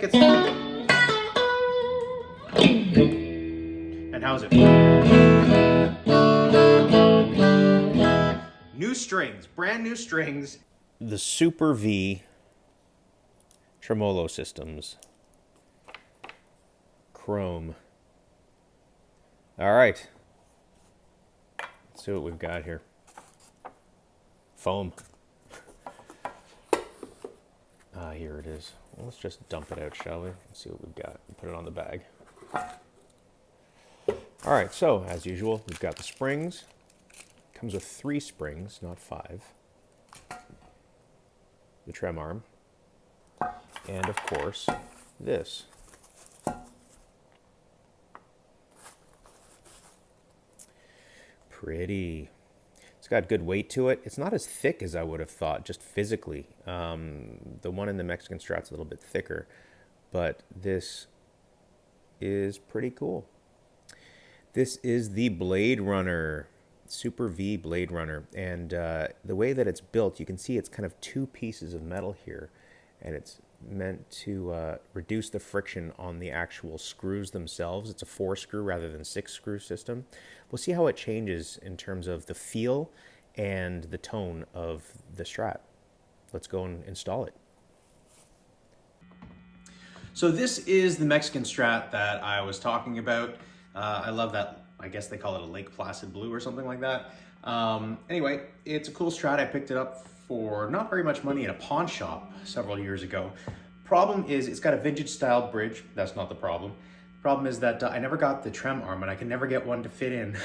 And how's it? New strings, brand new strings. The Super-Vee Tremolo systems. Chrome. All right. Let's see what we've got here. Foam. Here it is. Well, let's just dump it out, shall we? Let's see what we've got and put it on the bag. All right, so as usual, we've got the springs. Comes with 3 springs, not 5. The trem arm. And of course, this. Pretty. It's got good weight to it. It's not as thick as I would have thought, just physically. The one in the Mexican Strat's a little bit thicker, but this is pretty cool. This is the Bladerunner, Super-Vee Bladerunner, and the way that it's built, you can see it's kind of 2 pieces of metal here, and it's meant to reduce the friction on the actual screws themselves. It's a 4-screw rather than 6-screw system. We'll see how it changes in terms of the feel and the tone of the Strat. Let's go and install it. So this is the Mexican Strat that I was talking about. I love that. I guess they call it a Lake Placid blue or something like that. Anyway, it's a cool Strat. I picked it up for not very much money at a pawn shop several years ago. Problem is it's got a vintage style bridge. That's not the problem. The problem is that I never got the trem arm and I can never get one to fit in.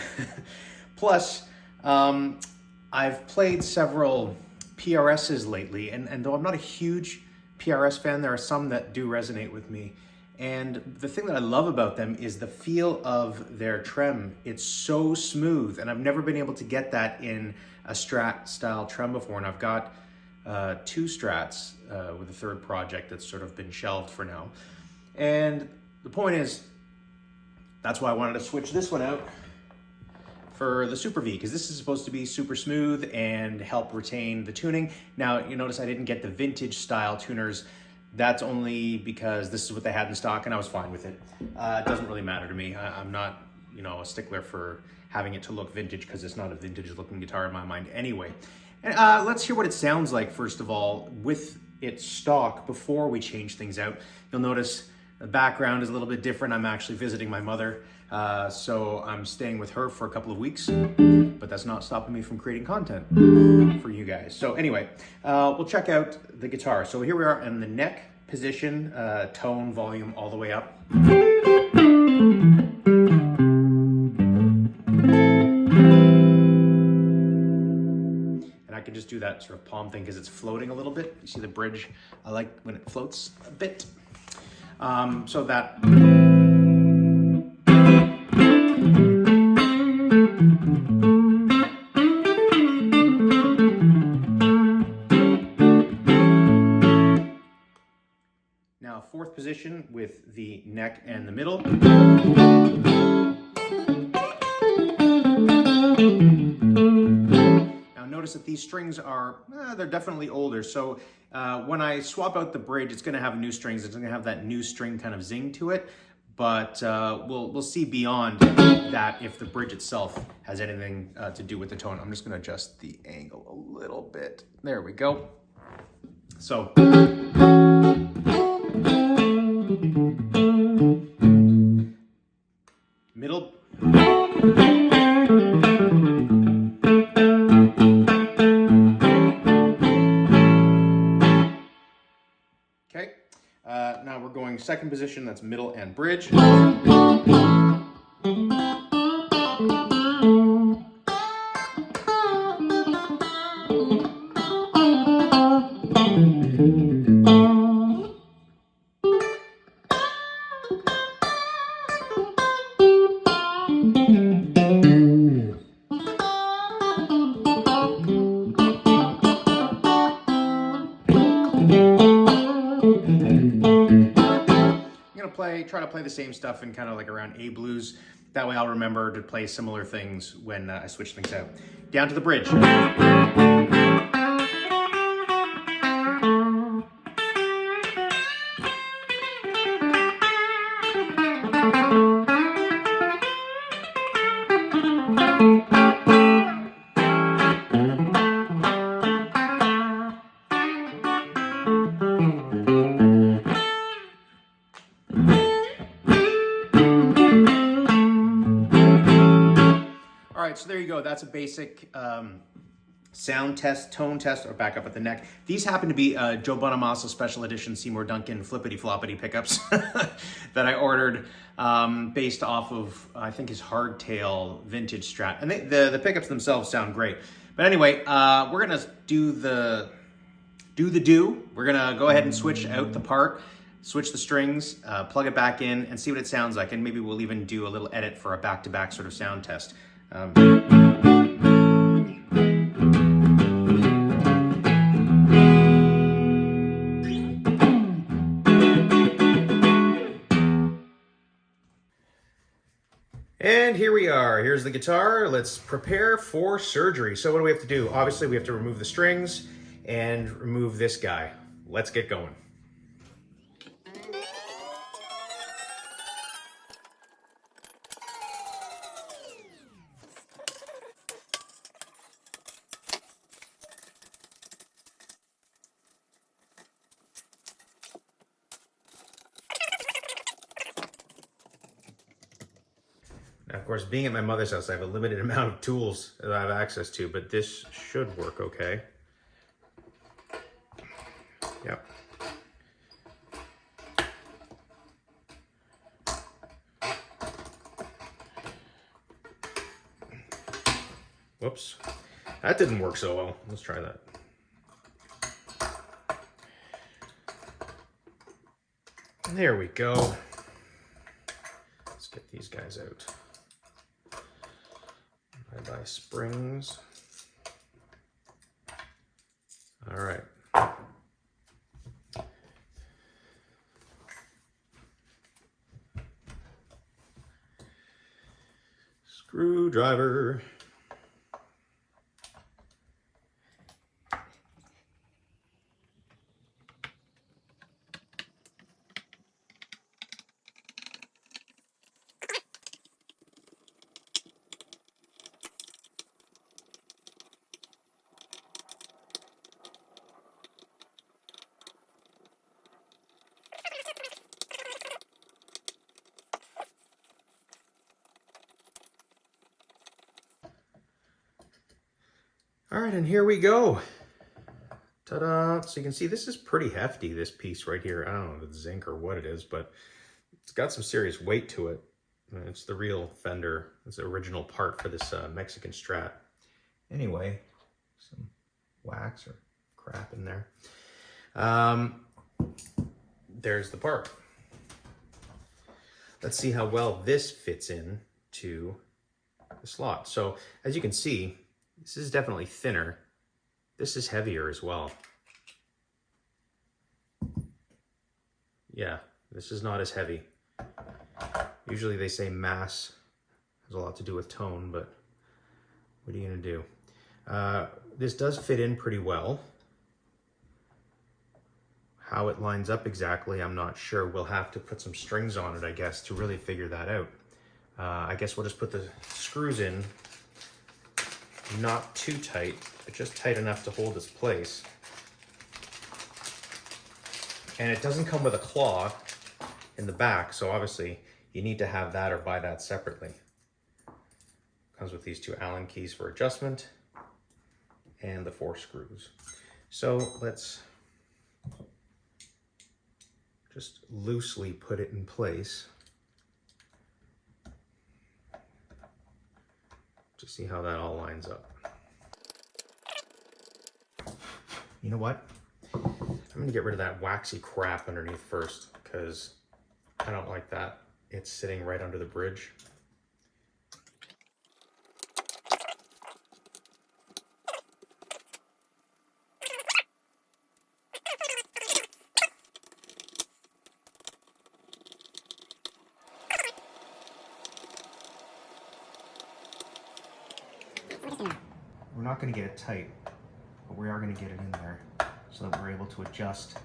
Plus, I've played several PRSs lately, and though I'm not a huge PRS fan, there are some that do resonate with me. And the thing that I love about them is the feel of their trem. It's so smooth, and I've never been able to get that in a Strat style trem before, and I've got 2 Strats with a 3rd project that's sort of been shelved for now. And the point is, that's why I wanted to switch this one out for the Super-Vee, because this is supposed to be super smooth and help retain the tuning. Now, you notice I didn't get the vintage style tuners. That's only because this is what they had in stock and I was fine with it. It doesn't really matter to me. I'm not, a stickler for having it to look vintage, because it's not a vintage looking guitar in my mind anyway. And let's hear what it sounds like, first of all, with its stock before we change things out. You'll notice the background is a little bit different. I'm actually visiting my mother, so I'm staying with her for a couple of weeks, but that's not stopping me from creating content for you guys. So anyway, we'll check out the guitar. So here we are in the neck position, tone, volume all the way up. And I can just do that sort of palm thing because it's floating a little bit. You see the bridge? I like when it floats a bit. So that. Now, 4th position with the neck and the middle. Now, notice that these strings are, they're definitely older. So when I swap out the bridge, it's going to have new strings. It's going to have that new string kind of zing to it. But we'll see beyond that if the bridge itself has anything to do with the tone. I'm just going to adjust the angle a little bit. There we go. So. Middle. Okay. Now we're going 2nd position, that's middle and bridge. Try to play the same stuff in kind of like around A blues. That way I'll remember to play similar things when I switch things out. Down to the bridge. right, so there you go. That's a basic sound test, tone test, or back up at the neck. These happen to be Joe Bonamassa Special Edition Seymour Duncan flippity floppity pickups that I ordered based off of, I think, his hardtail vintage Strat. And the pickups themselves sound great. But anyway, we're gonna do the do. We're gonna go ahead and switch out the part, switch the strings, plug it back in, and see what it sounds like. And maybe we'll even do a little edit for a back-to-back sort of sound test. And here we are. Here's the guitar. Let's prepare for surgery. So what do we have to do? Obviously, we have to remove the strings and remove this guy. Let's get going. Now, of course, being at my mother's house, I have a limited amount of tools that I have access to, but this should work okay. Yep. Whoops. That didn't work so well. Let's try that. There we go. Let's get these guys out. I buy springs. All right. Screwdriver. All right, and here we go. Ta-da! So you can see this is pretty hefty, this piece right here. I don't know if it's zinc or what it is, but it's got some serious weight to it. It's the real Fender. It's the original part for this Mexican Strat. Anyway, some wax or crap in there. There's the part. Let's see how well this fits in to the slot. So as you can see, this is definitely thinner. This is heavier as well. Yeah, this is not as heavy. Usually they say mass has a lot to do with tone, but what are you gonna do? This does fit in pretty well. How it lines up exactly, I'm not sure. We'll have to put some strings on it, I guess, to really figure that out. I guess we'll just put the screws in. Not too tight, but just tight enough to hold its place. And it doesn't come with a claw in the back, so obviously you need to have that or buy that separately. Comes with these two Allen keys for adjustment and the 4 screws. So let's just loosely put it in place to see how that all lines up. You know what? I'm gonna get rid of that waxy crap underneath first because I don't like that. It's sitting right under the bridge. We're not going to get it tight, but we are going to get it in there so that we're able to adjust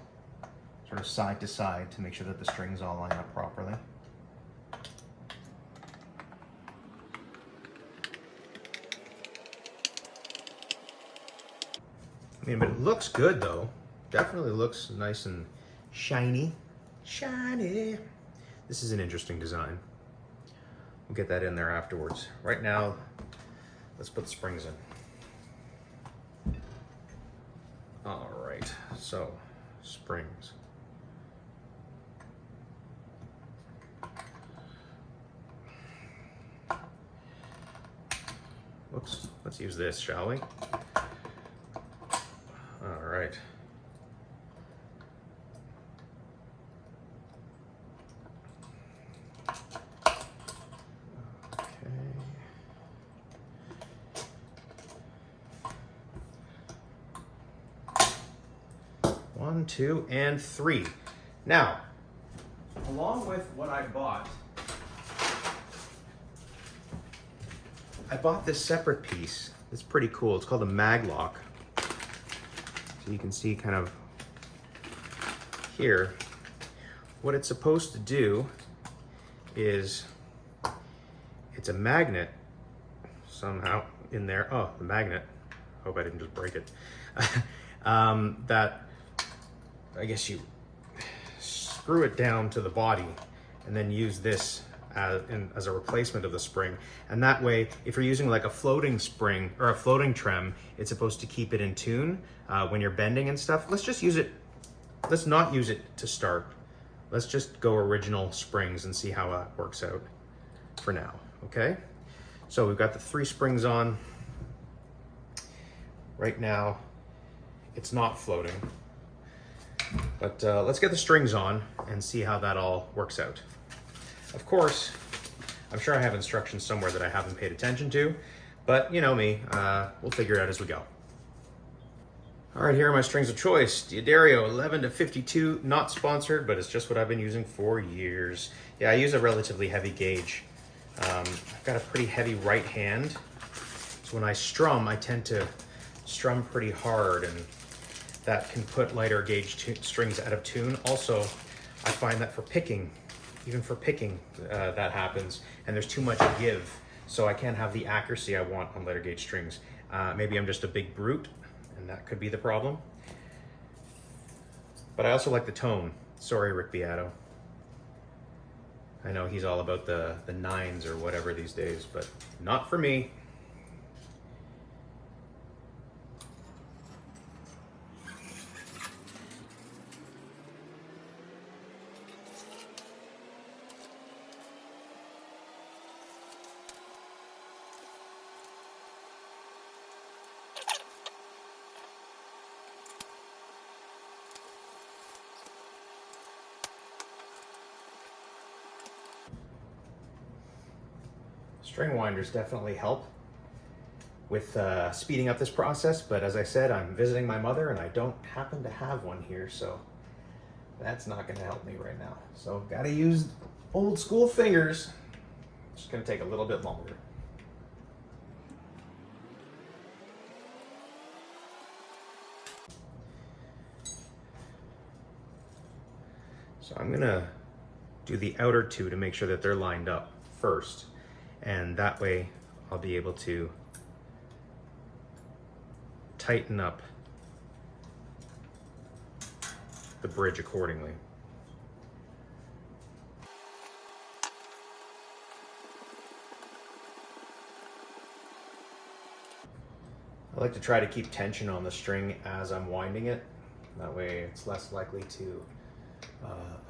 sort of side to side to make sure that the strings all line up properly. I mean, but it looks good though. Definitely looks nice and shiny. Shiny. This is an interesting design. We'll get that in there afterwards. Right now, let's put the springs in. All right, so springs. Whoops, let's use this, shall we? All right. Okay. 1, 2, and 3. Now, along with what I bought this separate piece. It's pretty cool. It's called a mag lock. So you can see kind of here, what it's supposed to do is, it's a magnet somehow in there. Oh, the magnet. Hope I didn't just break it. That, I guess you screw it down to the body and then use this as a replacement of the spring. And that way, if you're using like a floating spring or a floating trem, it's supposed to keep it in tune when you're bending and stuff. Let's just use it, let's not use it to start. Let's just go original springs and see how that works out for now, okay? So we've got the 3 springs on. Right now, it's not floating. But let's get the strings on and see how that all works out. Of course, I'm sure I have instructions somewhere that I haven't paid attention to, but you know me, we'll figure it out as we go. All right, here are my strings of choice. D'Addario 11 to 52, not sponsored, but it's just what I've been using for years. Yeah, I use a relatively heavy gauge. I've got a pretty heavy right hand, so when I strum, I tend to strum pretty hard, and that can put lighter gauge strings out of tune. Also, I find that for picking, even for picking, that happens, and there's too much give, so I can't have the accuracy I want on lighter gauge strings. Maybe I'm just a big brute, and that could be the problem. But I also like the tone. Sorry, Rick Beato. I know he's all about the 9s or whatever these days, but not for me. String winders definitely help with speeding up this process, but as I said, I'm visiting my mother and I don't happen to have one here, so that's not going to help me right now. So gotta use old school fingers. It's going to take a little bit longer. So I'm going to do the outer 2 to make sure that they're lined up first. And that way I'll be able to tighten up the bridge accordingly. I like to try to keep tension on the string as I'm winding it. That way it's less likely to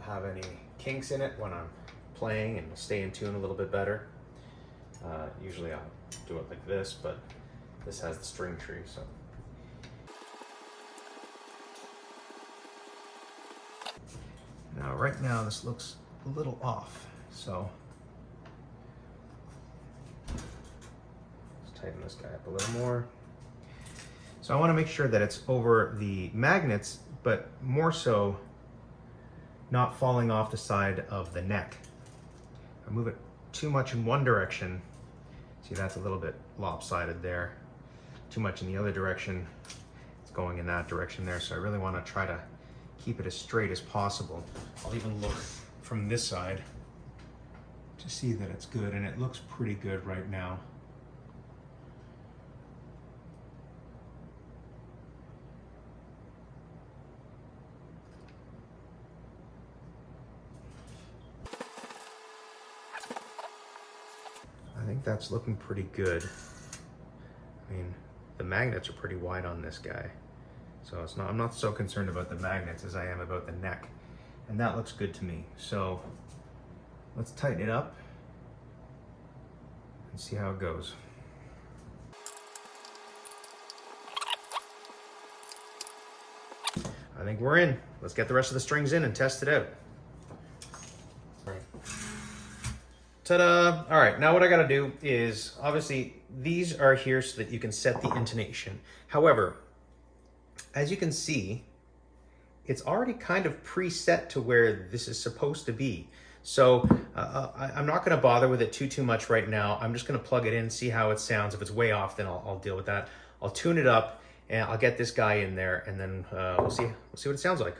have any kinks in it when I'm playing, and stay in tune a little bit better. Usually I'll do it like this, but this has the string tree, so. Now, right now, this looks a little off, so let's tighten this guy up a little more. So I want to make sure that it's over the magnets, but more so not falling off the side of the neck. I move it too much in one direction. See, that's a little bit lopsided there. Too much in the other direction. It's going in that direction there. So I really want to try to keep it as straight as possible. I'll even look from this side to see that it's good, and it looks pretty good right now. I think that's looking pretty good. I mean, the magnets are pretty wide on this guy. So I'm not so concerned about the magnets as I am about the neck. And that looks good to me. So let's tighten it up and see how it goes. I think we're in. Let's get the rest of the strings in and test it out. Ta-da! All right, now what I gotta do is, obviously, these are here so that you can set the intonation. However, as you can see, it's already kind of preset to where this is supposed to be. So I'm not gonna bother with it too much right now. I'm just gonna plug it in, see how it sounds. If it's way off, then I'll deal with that. I'll tune it up and I'll get this guy in there, and then we'll see what it sounds like.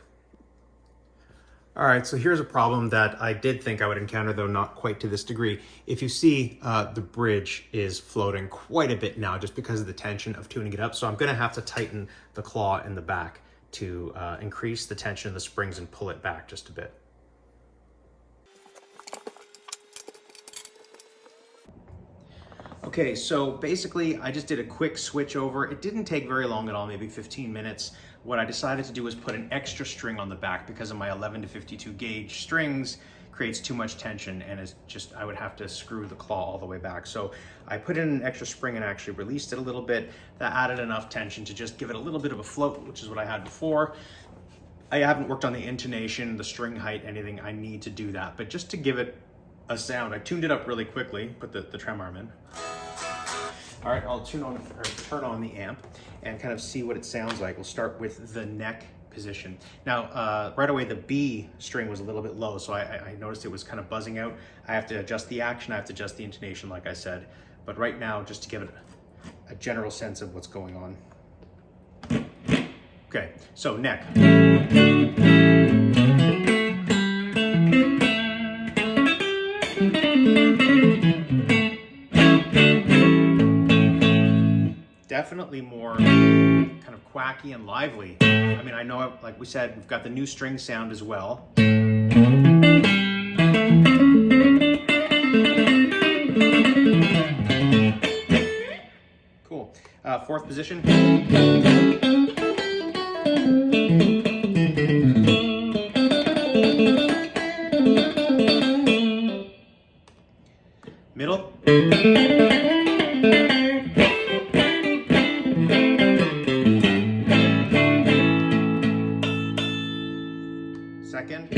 All right, so here's a problem that I did think I would encounter, though not quite to this degree. If you see, the bridge is floating quite a bit now just because of the tension of tuning it up. So I'm gonna have to tighten the claw in the back to increase the tension of the springs and pull it back just a bit. Okay, so basically I just did a quick switch over. It didn't take very long at all, maybe 15 minutes. What I decided to do was put an extra string on the back because of my 11 to 52 gauge strings creates too much tension, and it's just, I would have to screw the claw all the way back. So I put in an extra spring and actually released it a little bit. That added enough tension to just give it a little bit of a float, which is what I had before. I haven't worked on the intonation, the string height, anything. I need to do that, but just to give it a sound, I tuned it up really quickly, put the trem arm in. All right, I'll turn on the amp and kind of see what it sounds like. We'll start with the neck position. Now, right away, the B string was a little bit low, so I noticed it was kind of buzzing out. I have to adjust the action, I have to adjust the intonation, like I said. But right now, just to give it a general sense of what's going on. Okay, so neck. Definitely more kind of quacky and lively. I mean, I know, like we said, we've got the new string sound as well. Cool. Fourth position. Middle. Second.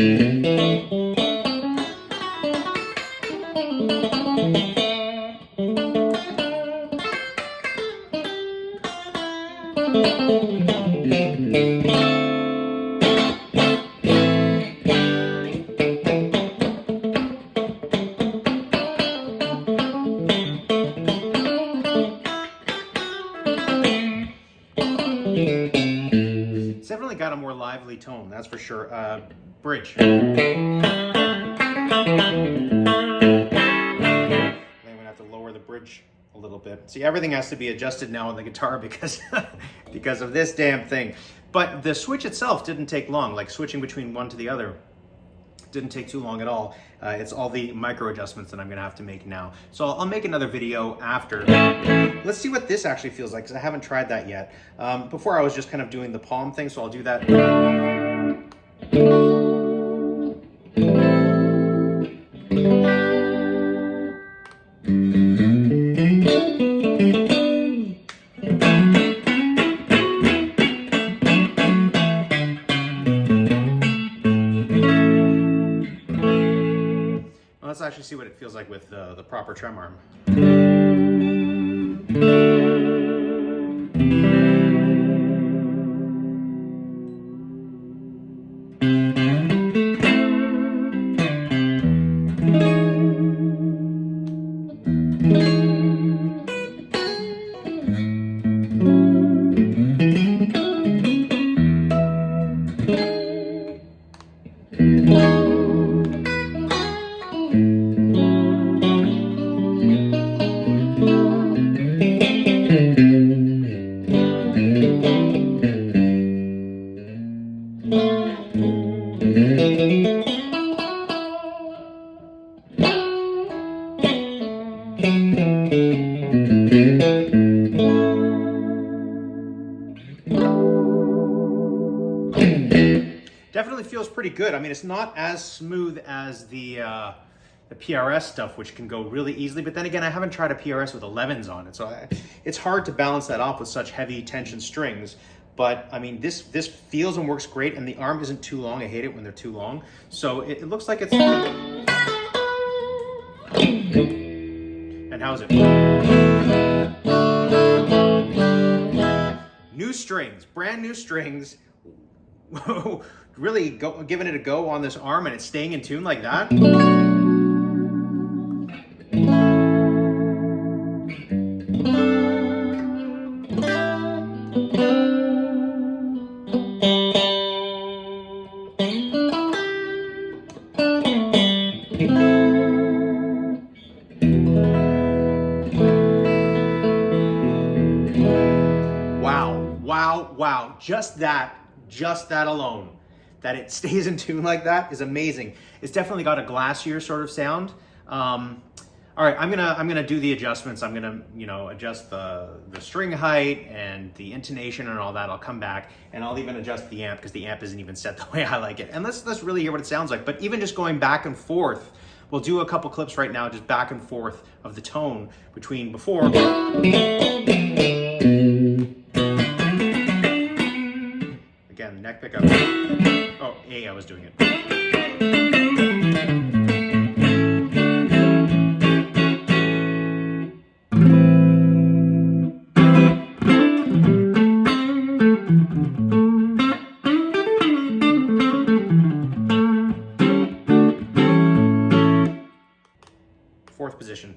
It's definitely got a more lively tone, that's for sure. Bridge. I think I'm gonna have to lower the bridge a little bit. See, everything has to be adjusted now on the guitar because because of this damn thing. But the switch itself didn't take long, like switching between one to the other didn't take too long at all. It's all the micro adjustments that I'm gonna have to make now. So I'll make another video after. Let's see what this actually feels like, because I haven't tried that yet. Before I was just kind of doing the palm thing, so I'll do that. Let's actually see what it feels like with the proper trem arm. pretty good. I mean, it's not as smooth as the PRS stuff, which can go really easily. But then again, I haven't tried a PRS with 11s on it, so it's hard to balance that off with such heavy tension strings. But I mean, this feels and works great, and the arm isn't too long. I hate it when they're too long. So it looks like it's. And how's it? New strings, brand new strings. Really giving it a go on this arm, and it's staying in tune like that. Wow, just that alone, that it stays in tune like that is amazing. It's definitely got a glassier sort of sound. All right, I'm gonna do the adjustments. I'm gonna, adjust the string height and the intonation and all that. I'll come back and I'll even adjust the amp, because the amp isn't even set the way I like it. And let's really hear what it sounds like. But even just going back and forth, we'll do a couple clips right now, just back and forth of the tone between before. Again, neck pickup. Oh, A, I was doing it. Fourth position.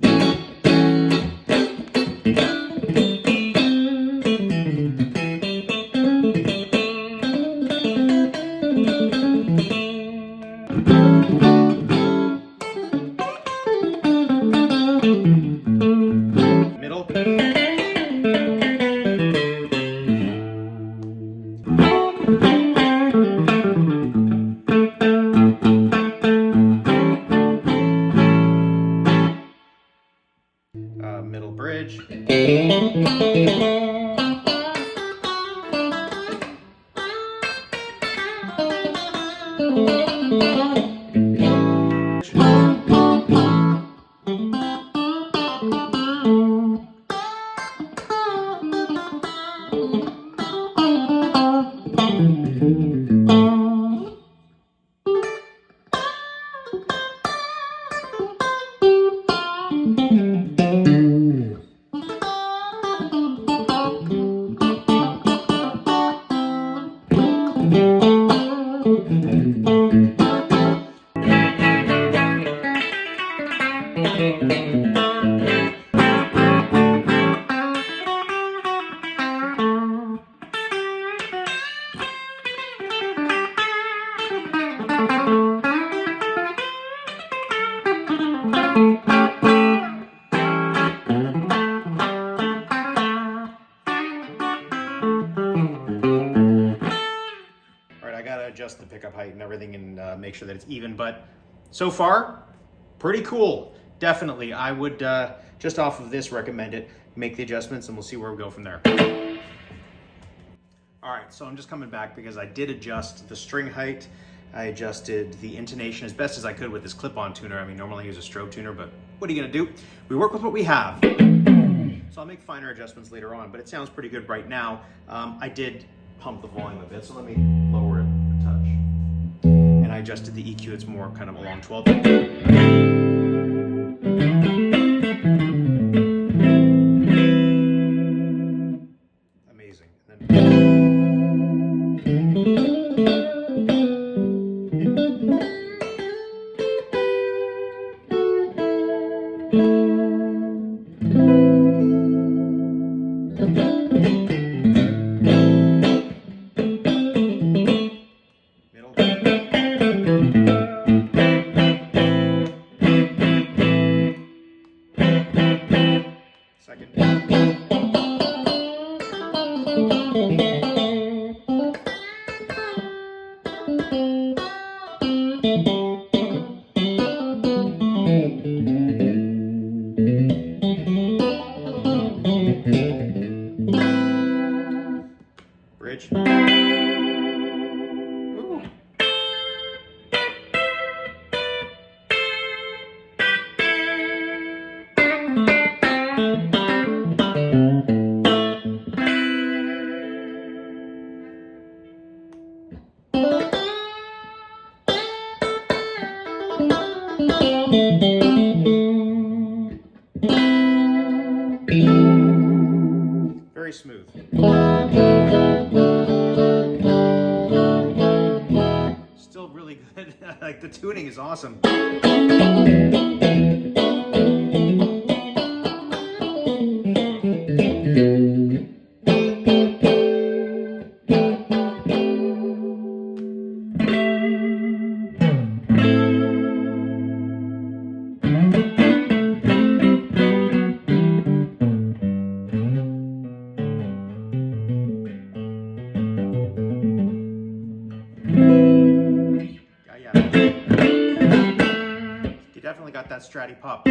Middle. Middle bridge. Adjust the pickup height and everything and make sure that it's even, but so far pretty cool. Definitely I would just off of this recommend it, make the adjustments, and we'll see where we go from there. All right, so I'm just coming back because I did adjust the string height. I adjusted the intonation as best as I could with this clip-on tuner. I mean, normally I use a strobe tuner, but what are you gonna do? We work with what we have. So I'll make finer adjustments later on, but it sounds pretty good right now. I did pump the volume a bit, so let me lower it a touch. And I adjusted the EQ, it's more kind of along 12. Amazing. And then bridge. Ooh. Very smooth. Still really good. Like, the tuning is awesome. You definitely got that Stratty pop.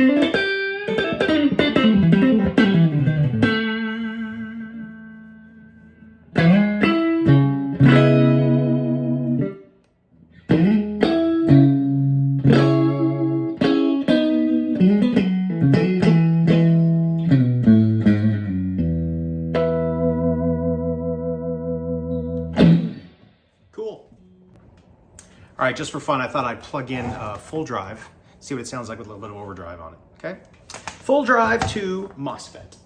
Cool. All right, just for fun, I thought I'd plug in Fulldrive, see what it sounds like with a little bit of overdrive on it, okay? Fulldrive to MOSFET.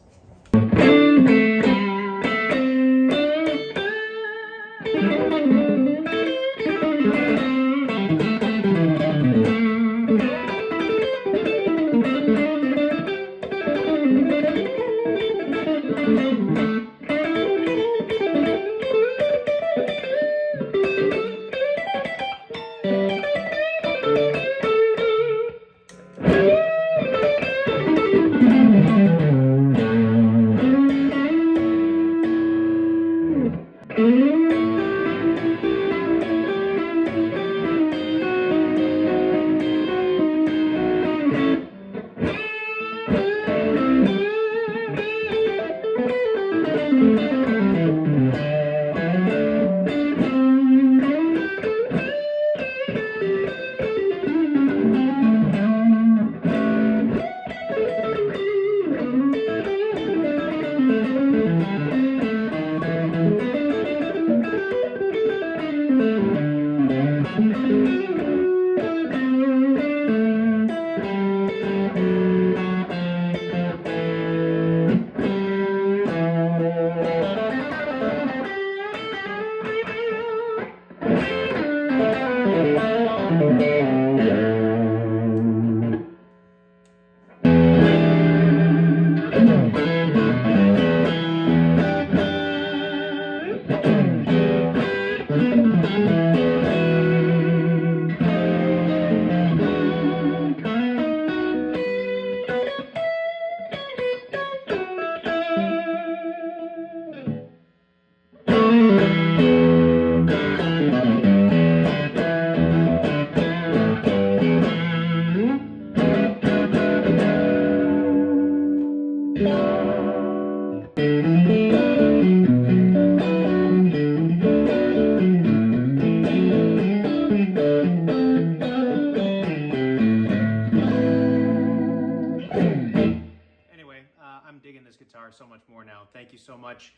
I'm digging this guitar so much more now. Thank you so much.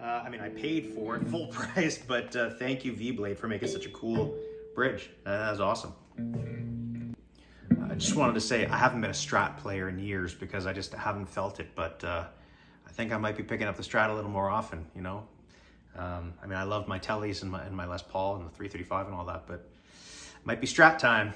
I mean, I paid for it full price, but thank you, V-Blade, for making such a cool bridge. That was awesome. I just wanted to say I haven't been a Strat player in years because I just haven't felt it, but I think I might be picking up the Strat a little more often, you know? I mean, I love my Tellys and my Les Paul and the 335 and all that, but might be Strat time.